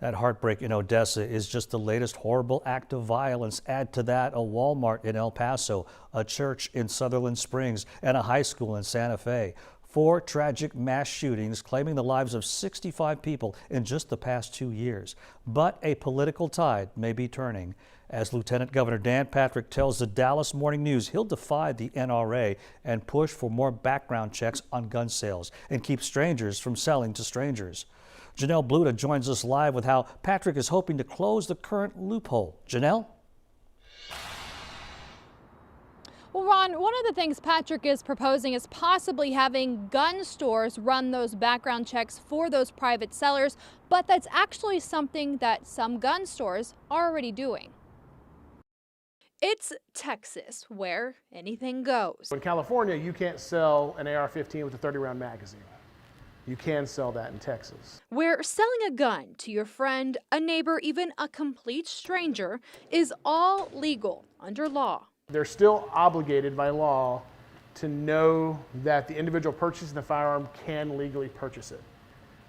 That heartbreak in Odessa is just the latest horrible act of violence. Add to that a Walmart in El Paso, a church in Sutherland Springs, and a high school in Santa Fe. 4 tragic mass shootings claiming the lives of 65 people in just the past 2 years. But a political tide may be turning. As Lieutenant Governor Dan Patrick tells the Dallas Morning News, he'll defy the NRA and push for more background checks on gun sales and keep strangers from selling to strangers. Janelle Bluta joins us live with how Patrick is hoping to close the current loophole. Janelle? Well, Ron, one of the things Patrick is proposing is possibly having gun stores run those background checks for those private sellers, but that's actually something that some gun stores are already doing. It's Texas, where anything goes. In California, you can't sell an AR-15 with a 30-round magazine. You can sell that in Texas. Where selling a gun to your friend, a neighbor, even a complete stranger is all legal under law. They're still obligated by law to know that the individual purchasing the firearm can legally purchase it.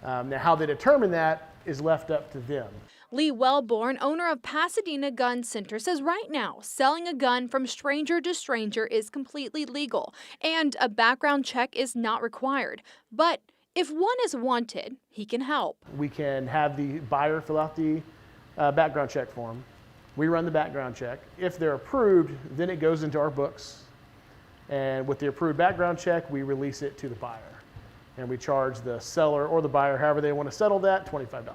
Now, how they determine that is left up to them. Lee Wellborn, owner of Pasadena Gun Center, says right now selling a gun from stranger to stranger is completely legal and a background check is not required. But if one is wanted, he can help. We can have the buyer fill out the background check form. We run the background check. If they're approved, then it goes into our books. And with the approved background check, we release it to the buyer. And we charge the seller or the buyer, however they want to settle that, $25.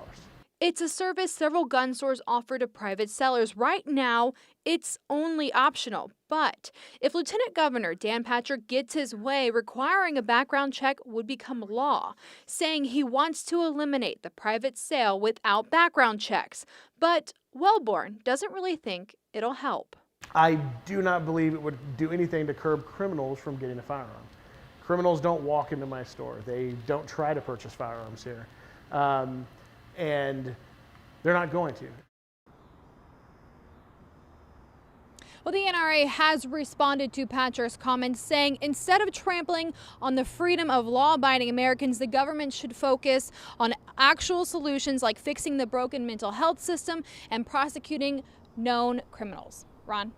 It's a service several gun stores offer to private sellers. Right now, it's only optional. But if Lieutenant Governor Dan Patrick gets his way, requiring a background check would become law, saying he wants to eliminate the private sale without background checks. But Wellborn doesn't really think it'll help. I do not believe it would do anything to curb criminals from getting a firearm. Criminals don't walk into my store. They don't try to purchase firearms here. And they're not going to. Well, the NRA has responded to Patrick's comments, saying instead of trampling on the freedom of law-abiding Americans, the government should focus on actual solutions like fixing the broken mental health system and prosecuting known criminals. Ron?